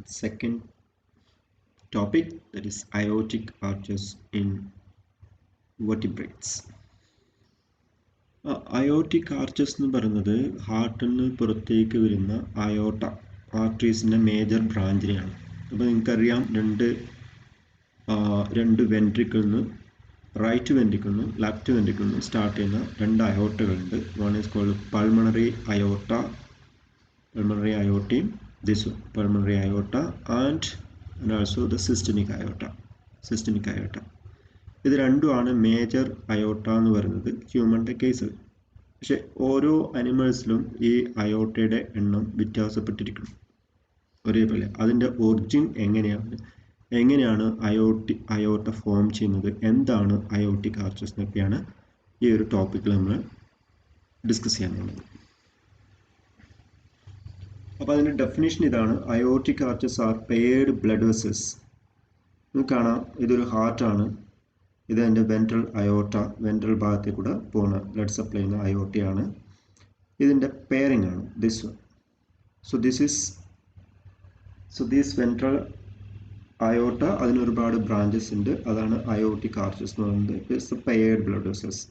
second topic, that is aortic arches in vertebrates. Aortic arches എന്ന് പറയുന്നത് ഹാർട്ടിൽ നിന്ന് പുറത്തേക്ക് വരുന്ന അയോട്ട ആർട്ടറീസിൻ്റെ മേജർ ബ്രാഞ്ചിനെയാണ്. അപ്പോൾ നിങ്ങൾക്കറിയാം രണ്ട് വെൻട്രിക്കിളിൽ നിന്ന് റൈറ്റ് വെൻട്രിക്കിളിൽ നിന്ന് ലെഫ്റ്റ് വെൻട്രിക്കിളിൽ നിന്ന് സ്റ്റാർട്ട് ചെയ്യുന്ന രണ്ട് അയോട്ടകളുണ്ട്. One is called pulmonary aorta, pulmonary aorta, this one, pulmonary aorta, and also the systemic aorta. ഇത് രണ്ടുമാണ് മേജർ അയോട്ട എന്ന് പറയുന്നത് ഹ്യൂമൻ്റെ കേസിൽ. പക്ഷെ ഓരോ അനിമൽസിലും ഈ അയോട്ടയുടെ എണ്ണം വ്യത്യാസപ്പെട്ടിരിക്കുന്നു ഒരേപോലെ. അതിൻ്റെ ഒറിജിൻ എങ്ങനെയാണ് അയോട്ട ഫോം ചെയ്യുന്നത്, എന്താണ് അയോട്ടിക് ആർച്ചസ് എന്നൊക്കെയാണ് ഈ ഒരു ടോപ്പിക്കിൽ നമ്മൾ ഡിസ്കസ് ചെയ്യാൻ പോകുന്നത്. അപ്പോൾ അതിൻ്റെ ഡെഫിനേഷൻ ഇതാണ്: aortic arches are paired blood vessels. നിങ്ങൾക്ക് കാണാം, ഇതൊരു ഹാർട്ടാണ്, ഇത് എൻ്റെ വെൻട്രൽ അയോട്ട, വെൻട്രൽ ഭാഗത്തെ കൂടെ പോകുന്ന ബ്ലഡ് സപ്ലൈ ചെയ്യുന്ന അയോട്ടയാണ്. ഇതിൻ്റെ പെയറിംഗ് ആണ് ദിസ് വൺ. ദിസ് വെൻട്രൽ അയോട്ട, അതിന് ഒരുപാട് ബ്രാഞ്ചസ് ഉണ്ട്, അതാണ് അയോട്ടിക് ആർച്ചസ് എന്ന് പറയുന്നത്. It's A paired blood vessels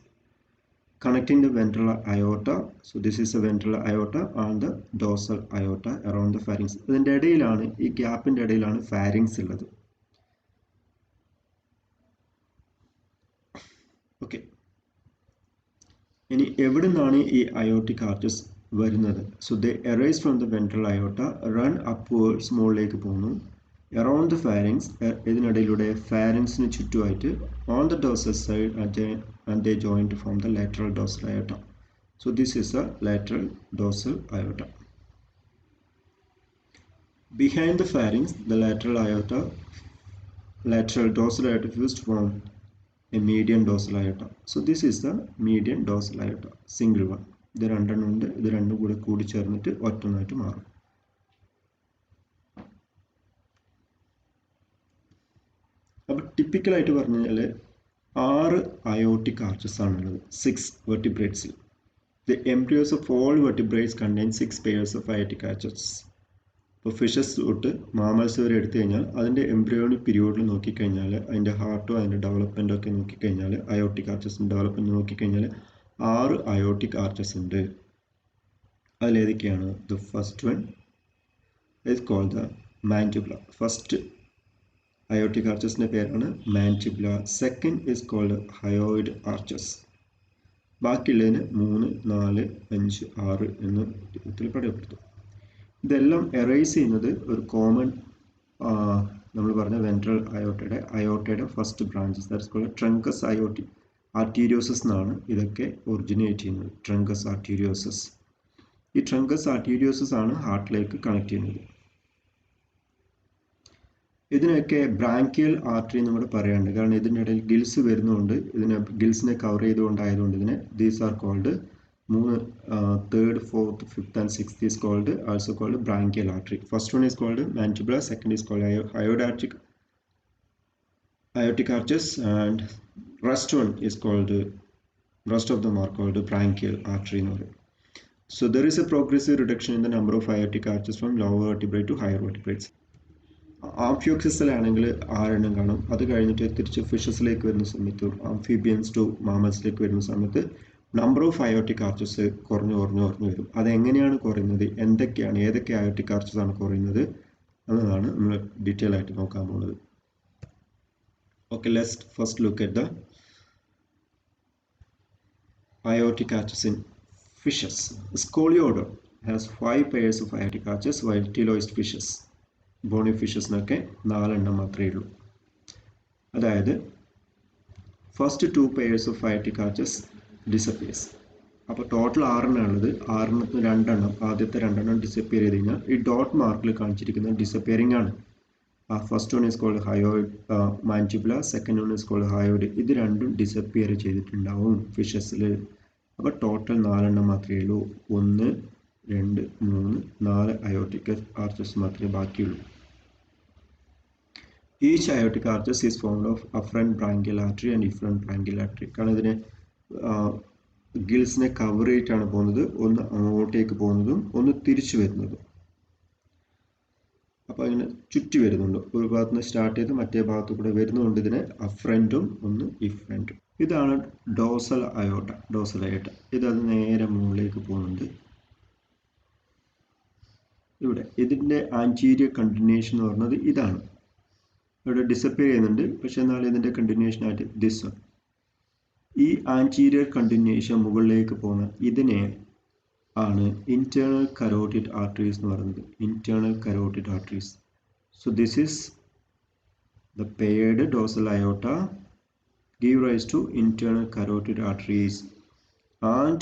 connecting the ventral aorta. So this is the ventral aorta and the dorsal aorta around the pharynx. ഇതിൻ്റെ ഇടയിലാണ്, ഈ ഗ്യാപ്പിൻ്റെ ഇടയിലാണ് ഫാരിങ്സ് ഉള്ളത്. ഓക്കെ, ഇനി എവിടെ നിന്നാണ് ഈ അയോട്ടിക് ആർച്ചസ് വരുന്നത്? So they arise from the ventral aorta, run upwards, മുകളിലേക്ക് പോകുന്നു, around the pharynx, ഇതിനിടയിലൂടെ ഫാരിങ്സിന് ചുറ്റുമായിട്ട്, on the dorsal side and they join to form the lateral dorsal aorta. So this is the lateral dorsal aorta. Behind the pharynx, the lateral dorsal aorta fused to form a median dorsal aorta. So this is the median dorsal aorta, single one. ഇത് രണ്ടെണ്ണം ഉണ്ട്, ഇത് രണ്ടും കൂടെ കൂടി ചേർന്നിട്ട് ഒറ്റൊന്നായിട്ട് മാറും. അപ്പോൾ ടിപ്പിക്കലായിട്ട് പറഞ്ഞു കഴിഞ്ഞാൽ 6 അയോട്ടിക് ആർച്ചസ് ആണുള്ളത് 6 വെർട്ടിബ്രേറ്റ്സിൽ. The embryos of all vertebrates contain 6 pairs of aortic arches. ഇപ്പോൾ ഫിഷസ് തൊട്ട് മാമൽസ് വരെ എടുത്തു കഴിഞ്ഞാൽ അതിൻ്റെ എംബ്രിയോണിക് പീരിയോഡിൽ നോക്കിക്കഴിഞ്ഞാൽ, അതിൻ്റെ ഹാർട്ടോ അതിൻ്റെ ഡെവലപ്മെൻറ്റോ ഒക്കെ നോക്കിക്കഴിഞ്ഞാൽ, അയോട്ടിക് ആർച്ചസിൻ്റെ ഡെവലപ്മെൻറ്റ് നോക്കിക്കഴിഞ്ഞാൽ 6 അയോട്ടിക് ആർച്ചസ് ഉണ്ട്. അതിലേതൊക്കെയാണ്? The first one is called the mandibula. First aortic ആർച്ചസിൻ്റെ പേരാണ് മാൻഡിബുല. Second is called hyoid arches. ബാക്കിയുള്ളതിന് 3, 4, 5, 6 എന്ന രൂപത്തിൽ പറയപ്പെടുന്നു. ഇതെല്ലാം എറൈസ് ചെയ്യുന്നത് ഒരു കോമൺ, നമ്മൾ പറഞ്ഞ വെൻട്രൽ അയോട്ടയുടെ first branches, that's called truncus arteriosus എന്നാണ് ഇതൊക്കെ ഒറിജിനേറ്റ് ചെയ്യുന്നത്. Truncus arteriosus. ഈ ട്രങ്കസ് ആർട്ടീരിയോസസ് ആണ് ഹാർട്ടിലേക്ക് കണക്ട് ചെയ്യുന്നത്. ഇതിനൊക്കെ ബ്രാങ്കിയൽ ആർട്ടറി എന്നും കൂടെ പറയാറുണ്ട്, കാരണം ഇതിനിടയിൽ ഗിൽസ് വരുന്നതുകൊണ്ട്, ഇതിനെ ഗിൽസിനെ കവർ ചെയ്തുകൊണ്ടായതുകൊണ്ട് ഇതിനെ these are called 3, 3rd, 4th, 5th and 6th is called also called branchial artery. First one is called mandibular, second is called aortic arches, and rest of them are called branchial artery. So there is a progressive reduction in the number of aortic arches from lower vertebrae to higher vertebrates. ആംഫിയോക്സിസിലാണെങ്കിൽ 6 എണ്ണം കാണും. അത് കഴിഞ്ഞിട്ട് തിരിച്ച് ഫിഷസിലേക്ക് വരുന്ന സമയത്ത്, amphibians to മാമൽസിലേക്ക് വരുന്ന സമയത്ത് number of aortic arches കുറഞ്ഞു വരും. അതെങ്ങനെയാണ് കുറയുന്നത്, ഏതൊക്കെ അയോട്ടിക് ആർച്ചസ് ആണ് കുറയുന്നത് എന്നതാണ് നമ്മൾ ഡീറ്റെയിൽ ആയിട്ട് നോക്കാൻ പോകുന്നത്. Okay, let's first look at the aortic arches in fishes. Scoliodon has 5 pairs of aortic arches, while teleost fishes, bony ഫിഷസിനൊക്കെ 4 എണ്ണം മാത്രമേ ഉള്ളൂ. അതായത് first 2 pairs of aortic arches disappears. അപ്പോൾ ടോട്ടൽ 6 എണ്ണം ഉള്ളത്. 6 2 ആദ്യത്തെ 2 എണ്ണം ഡിസപ്പിയർ ചെയ്ത് കഴിഞ്ഞാൽ ഈ ഡോട്ട് മാർക്കിൽ കാണിച്ചിരിക്കുന്നത് ഡിസപ്പിയറിംഗ് ആണ്. First one is called hyoid mandibula, second one is called hyoid. ഇത് രണ്ടും ഡിസപ്പിയർ ചെയ്തിട്ടുണ്ടാവും ഫിഷസിൽ. അപ്പോൾ ടോട്ടൽ 4 എണ്ണം മാത്രമേ ഉള്ളൂ. 1, 2, 3, 4 അയോട്ടിക് ആർച്ചസ് മാത്രമേ ബാക്കിയുള്ളൂ. Each aortic arches is formed of afferent branchial artery and efferent branchial artery. കാരണം ഇതിനെ ഗിൽസിനെ കവർ ചെയ്തിട്ടാണ് പോകുന്നത്. ഒന്ന് അങ്ങോട്ടേക്ക് പോകുന്നതും ഒന്ന് തിരിച്ചു വരുന്നതും. അപ്പോൾ ഇങ്ങനെ ചുറ്റി വരുന്നുണ്ട്. ഒരു ഭാഗത്ത് നിന്ന് സ്റ്റാർട്ട് ചെയ്ത് മറ്റേ ഭാഗത്ത് കൂടെ വരുന്നതുകൊണ്ട് ഇതിനെ അഫ്രൻറ്റും ഒന്ന് ഇഫ്രൻറ്റും. ഇതാണ് ഡോസൽ അയോട്ട. ഇതത് നേരെ മുകളിലേക്ക് പോകുന്നുണ്ട്. ഇവിടെ ഇതിൻ്റെ ആൻറ്റീരിയർ കണ്ടിന്യൂഷൻ എന്ന് പറഞ്ഞത് ഇതാണ്. ഇവിടെ ഡിസപ്പിയർ ചെയ്യുന്നുണ്ട്, പക്ഷെ എന്നാൽ ഇതിൻ്റെ കണ്ടിന്യൂഷൻ ആയിട്ട് ദിസ് വൺ. ഈ ആൻറ്റീരിയർ കണ്ടിന്യൂഷൻ മുകളിലേക്ക് പോകുന്ന ഇതിനെ ആണ് ഇന്റേണൽ കരോട്ടിഡ് ആർട്ടറീസ് എന്ന് പറയുന്നത്. Internal carotid arteries. So this is the paired dorsal aorta give rise to internal carotid arteries and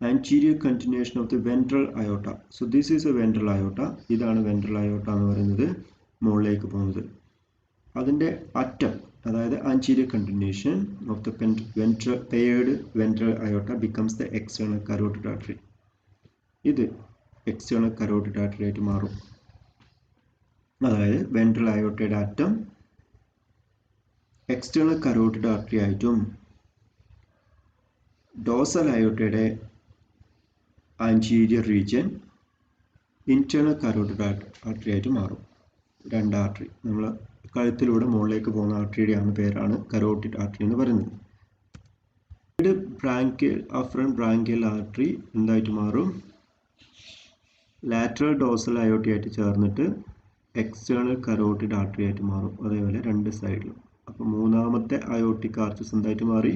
anterior continuation of the ventral aorta. So this is a ventral aorta. ഇതാണ് ventral aorta എന്ന് പറയുന്നത്, മുകളിലേക്ക് പോകുന്നത്. അതിൻ്റെ അറ്റം, അതായത് anterior continuation of the paired ventral aorta becomes the external carotid artery. ഇത് external carotid artery ആയിട്ട് മാറും. അതായത് ventral aortയുടെ അറ്റം എക്സ്റ്റേണൽ കരോട്ടിഡ് ആർട്ടറി ആയിട്ടും ഡോസൽ അയോട്ടയുടെ anterior region internal carotid artery ആയിട്ട് മാറും. രണ്ട് ആർട്ടറി നമ്മൾ കഴുത്തിലൂടെ മുകളിലേക്ക് പോകുന്ന ആർട്ടറിയുടെയാണ് പേരാണ് കരോട്ടിഡ് ആർട്ടറി എന്ന് പറയുന്നത്. അഫ്രന്റ് ബ്രാങ്കിയൽ ആർട്ടറി എന്തായിട്ട് മാറും? ലാറ്ററൽ ഡോസൽ അയോട്ടി ആയിട്ട് ചേർന്നിട്ട് എക്സ്റ്റേണൽ കരോട്ടിഡ് ആർട്ടറി ആയിട്ട് മാറും. അതേപോലെ രണ്ട് സൈഡിലും. അപ്പോൾ മൂന്നാമത്തെ അയോട്ടിക് ആർച്ചസ് എന്തായിട്ട് മാറി?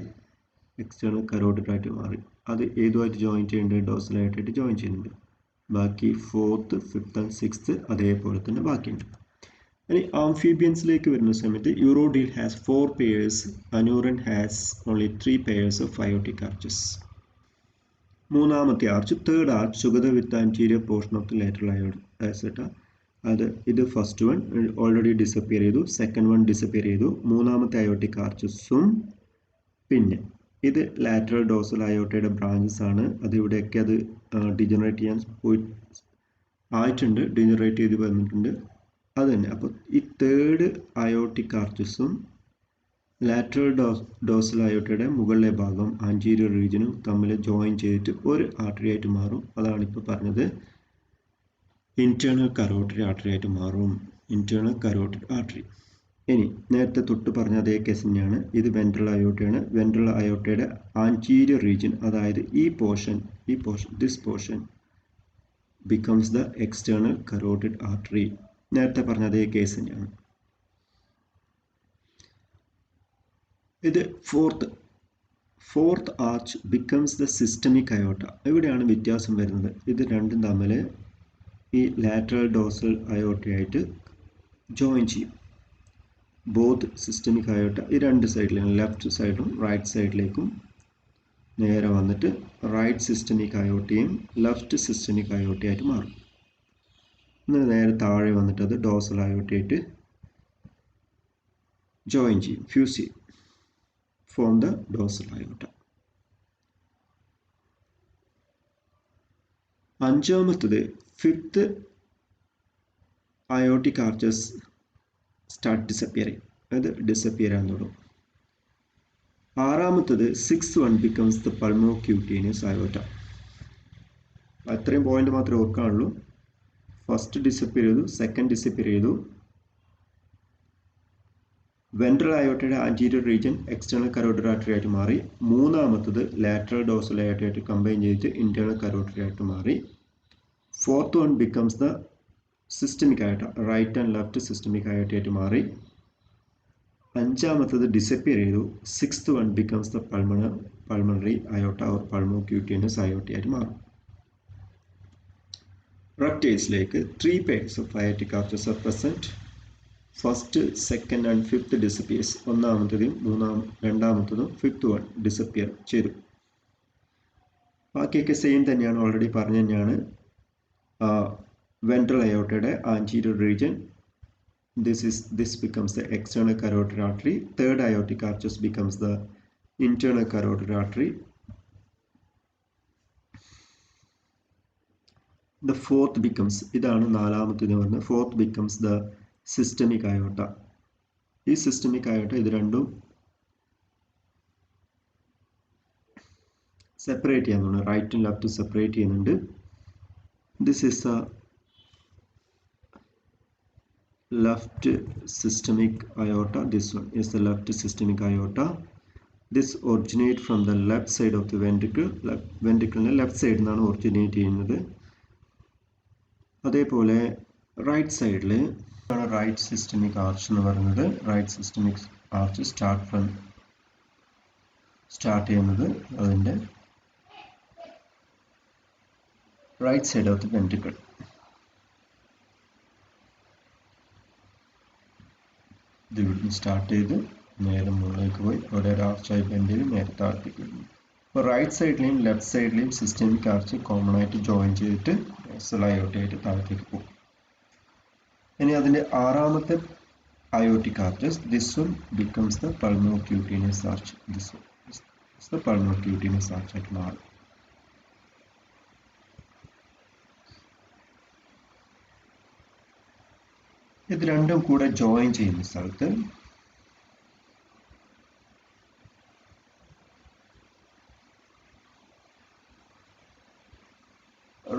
എക്സ്റ്റേണൽ കരോട്ടിഡ് ആയിട്ട് മാറി. അത് ഏതുമായിട്ട് ജോയിൻ ചെയ്യുന്നുണ്ട്? ഡോസൽ അയോട്ടയായിട്ട് ജോയിൻ ചെയ്യുന്നുണ്ട്. ബാക്കി 4th, 5th and 6th അതേപോലെ തന്നെ ബാക്കിയുണ്ട്. ഇനി ആംഫീബിയൻസിലേക്ക് വരുന്ന സമയത്ത് urodele has 4 pairs, anuran has only 3 pairs of aortic arches. മൂന്നാമത്തെ arch, third arch together with anterior portion of the lateral aorta. ഇത് ഫസ്റ്റ് വൺ ഓൾറെഡി ഡിസപ്പിയർ ചെയ്തു, സെക്കൻഡ് വൺ ഡിസപ്പിയർ ചെയ്തു. മൂന്നാമത്തെ അയോട്ടിക് ആർച്ചസും പിന്നെ ഇത് ലാറ്ററൽ ഡോസൽ അയോട്ടയുടെ ബ്രാഞ്ചസ് ആണ്. അതിവിടെയൊക്കെ അത് degenerate ചെയ്യാൻ ഡിജനറേറ്റ് ചെയ്ത് വന്നിട്ടുണ്ട്. അത് തന്നെ. അപ്പോൾ ഈ തേർഡ് അയോട്ടിക് ആർച്ചസും ലാറ്ററൽ ഡോസൽ അയോട്ടയുടെ മുകളിലെ ഭാഗം ആൻറ്റീരിയർ റീജിയനും തമ്മിൽ ജോയിൻ ചെയ്തിട്ട് ഒരു ആർട്ടറി ആയിട്ട് മാറും. അതാണ് ഇപ്പോൾ പറഞ്ഞത്, ഇന്റേണൽ കരോട്ടിഡ് ആർട്ടറി ആയിട്ട് മാറും. Internal carotid artery. ഇനി നേരത്തെ തൊട്ട് പറഞ്ഞ അതേ കേസ് തന്നെയാണ്. ഇത് വെൻട്രൽ അയോട്ടയാണ്. വെൻട്രൽ അയോട്ടയുടെ ആൻറ്റീരിയർ റീജിയൻ, അതായത് ഈ portion this portion becomes the external carotid artery. നേരത്തെ പറഞ്ഞ അതേ കേസ് തന്നെയാണ്. ഇത് fourth arch becomes the systemic aorta. ഇവിടെയാണ് വ്യത്യാസം വരുന്നത്. ഇത് രണ്ടും തമ്മിൽ ഈ ലാറ്ററൽ ഡോസൽ അയോട്ടയായിട്ട് ജോയിൻ ചെയ്യും. ബോത്ത് സിസ്റ്റമിക് അയോട്ട ഈ രണ്ട് സൈഡിലും, ലെഫ്റ്റ് സൈഡും റൈറ്റ് സൈഡിലേക്കും നേരെ വന്നിട്ട് റൈറ്റ് സിസ്റ്റമിക് അയോട്ടയും ലെഫ്റ്റ് സിസ്റ്റമിക് അയോട്ടയായിട്ട് മാറും. എന്നിട്ട് നേരെ താഴെ വന്നിട്ട് അത് ഡോസൽ അയോട്ടയായിട്ട് ജോയിൻ ചെയ്യും, ഫ്യൂസ് ചെയ്യും, ഫോം ദ ഡോസൽ അയോട്ട. അഞ്ചാമത്തത് fifth aortic arches start disappearing, അത് ഡിസപ്പിയർ ആകാൻ തുടങ്ങും. ആറാമത്തത് 6th one becomes the pulmocutaneous aorta. അത്രയും പോയിന്റ് മാത്രമേ ഓർക്കാനുള്ളൂ. ഫസ്റ്റ് ഡിസപ്പിയർ ചെയ്തു, സെക്കൻഡ് ഡിസപ്പിയർ ചെയ്തു. വെൻട്രൽ അയോട്ടയുടെ anterior region external carotid artery ആയിട്ട് മാറി. മൂന്നാമത്തത് ലാറ്ററൽ ഡോസൽ അയോട്ടയായിട്ട് കമ്പൈൻ ചെയ്തിട്ട് ഇന്റേണൽ കരോട്ടിഡ് ആയിട്ട് മാറി. 4th one becomes the systemic അയോട്ട, right and left systemic അയോട്ടയായിട്ട് മാറി. അഞ്ചാമത്തത് ഡിസപ്പിയർ ചെയ്തു. 6th one becomes the pulmonary അയോട്ട or പൾമോക്യൂട്ടേനിയസ് അയോട്ടയായിട്ട് മാറും. റെപ്റ്റൈൽസിലേക്ക് 3 pairs of aortic arches are present. First, second and fifth disappears. ഒന്നാമത്തതും രണ്ടാമത്തതും 5th one disappear ചെയ്തു. ബാക്കിയൊക്കെ same തന്നെയാണ്, already പറഞ്ഞു തന്നെയാണ്. Ventral അയോട്ടയുടെ anterior region, this becomes the external carotid artery. Third aortic arches becomes the internal carotid artery. The fourth becomes, ഇതാണ് നാലാമത്തേത് വരുന്നത്, fourth becomes the systemic aorta. ഈ systemic aorta ഇത് രണ്ടും സെപ്പറേറ്റ് ചെയ്യാൻ, റൈറ്റും ലെഫ്റ്റും സെപ്പറേറ്റ് ചെയ്യുന്നുണ്ട്. This is a left systemic aorta. This one is the left systemic aorta. This originate from the left side of the ventricle. Ventricle left side നാണ് originate ചെയ്യുന്നത്. അതേപോലെ right സൈഡിൽ ആണ് റൈറ്റ് സിസ്റ്റമിക് ആർച്ച് എന്ന് പറയുന്നത്. Right systemic arch start ചെയ്യുന്നത് അതിൻ്റെ right side of the ventricle. ഇത് ഇവിടുന്ന് സ്റ്റാർട്ട് ചെയ്ത് നേരെ മുകളിലേക്ക് പോയി അവിടെ ഒരു ആർച്ചായി ബെൻഡ് ചെയ്ത് നേരെ താഴത്തേക്ക് വരുന്നു. അപ്പോൾ റൈറ്റ് സൈഡിലെയും ലെഫ്റ്റ് സൈഡിലെയും സിസ്റ്റമിക് ആർച്ച് കോമൺ ആയിട്ട് ജോയിൻ ചെയ്തിട്ട് അയോട്ടയായിട്ട് താഴത്തേക്ക് പോകും. ഇനി അതിൻ്റെ ആറാമത്തെ aortic arches, this one becomes the pulmonocutaneous arch. This one is the pulmonocutaneous arch ആയിട്ട് മാറും. ഇത് രണ്ടും കൂടെ ജോയിൻ ചെയ്യുന്ന സ്ഥലത്ത്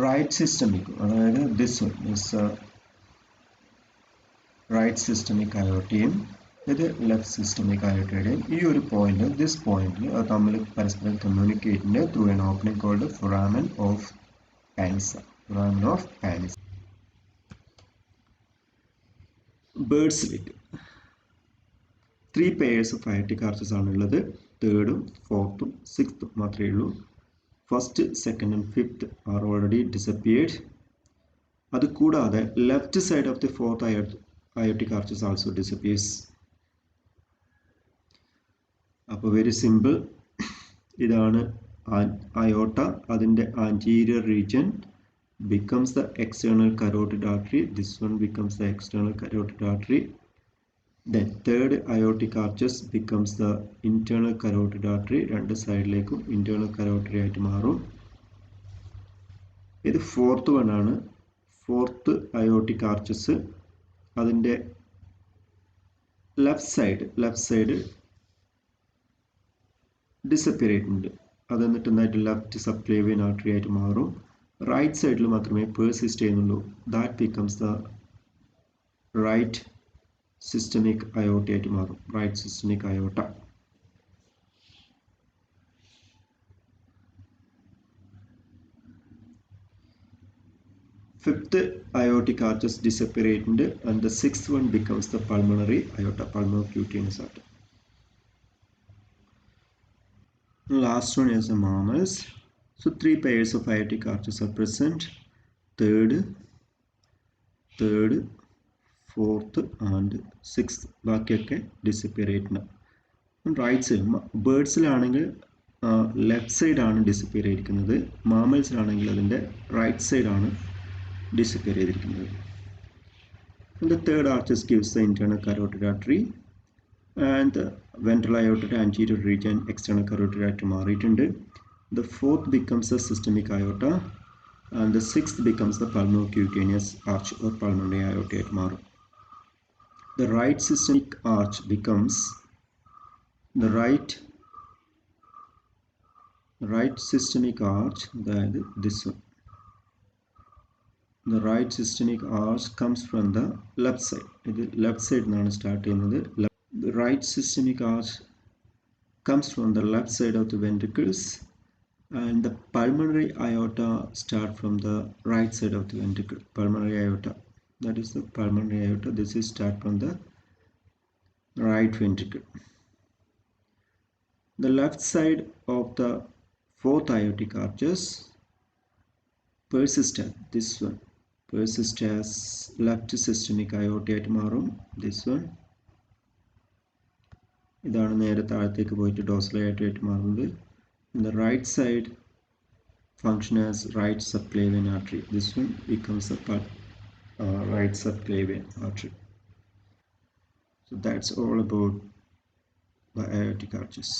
റൈറ്റ് സിസ്റ്റമിക്, അതായത് this one is right systemic അയോട്ടയും ഇത് ലെഫ്റ്റ് സിസ്റ്റമിക് അയോട്ടയുടെയും ഈ ഒരു പോയിന്റ്, ദിസ് പോയിന്റിൽ അത് തമ്മിൽ പരസ്പരം കമ്മ്യൂണിക്കേറ്റിന്റെ through an opening called foramen of Pansa. Foramen of Pansa. Bird slit 3 pairs of aortic arches ആണുള്ളത്. തേർഡും ഫോർത്തും സിക്സ്തും മാത്രമേ ഉള്ളൂ. First, second and fifth are already disappeared. അത് കൂടാതെ left side of the fourth aortic arches also disappears. അപ്പോൾ very simple, ഇതാണ് അയോട്ട. അതിൻ്റെ anterior region becomes the external carotid artery. This one becomes the external carotid artery. Then third aortic arches becomes the internal carotid artery. രണ്ട് സൈഡിലേക്കും internal carotid ആയിട്ട് മാറും. ഇത് fourth one ആണ്. Fourth aortic arches അതിൻ്റെ left side disappear ആയിട്ടുണ്ട്. അത് എന്നിട്ട് എന്തായിട്ട് ലെഫ്റ്റ് സബ്ക്ലേവിയൻ ആർട്ടറി ആയിട്ട് മാറും. റൈറ്റ് സൈഡിൽ മാത്രമേ പേഴ്സിസ്റ്റ് ചെയ്യുന്നുള്ളൂ. That becomes the right systemic aorta ആയിട്ട് മാറും. Right systemic aorta. Fifth aortic arches disappear and the sixth one becomes the pulmonary aorta, pulmonocutaneous aorta. Last one is the mammals. So 3 pairs of aortic arches are present. Third, fourth and sixth. ബാക്കിയൊക്കെ disappear ആയിട്ടുണ്ട്. Right side ബേർഡ്സിലാണെങ്കിൽ left സൈഡാണ് disappear ആയിരിക്കുന്നത്. മാമൽസിലാണെങ്കിൽ അതിൻ്റെ right സൈഡാണ് disappear ചെയ്തിരിക്കുന്നത്. The third arches gives the internal carotid artery and the ventral aorta anterior region external carotid artery മാറിയിട്ടുണ്ട്. The fourth becomes the systemic aorta and the sixth becomes the pulmonocutaneous arch or pulmonary aorta ആയിട്ട് മാറും. The right systemic arch becomes the right systemic arch, അതായത് this one. The right systemic arch comes from the left side. ഇത് left സൈഡിൽ നിന്നാണ് start ചെയ്യുന്നത്. The right systemic arch comes from the left side of the ventricles and the pulmonary aorta start from the right side of the ventricle. Pulmonary aorta, that is the pulmonary aorta. This is start from the right ventricle. The left side of the fourth aortic arches persist as this one. Persist as left systemic aorta ആയിട്ട് മാറും. This one. ഇതാണ് നേരെ താഴത്തേക്ക് പോയിട്ട് dorsal aorta ആയിട്ട് മാറുന്നത്. The right side function as right subclavian artery. This one becomes the right subclavian artery. So that's all about the aortic arches.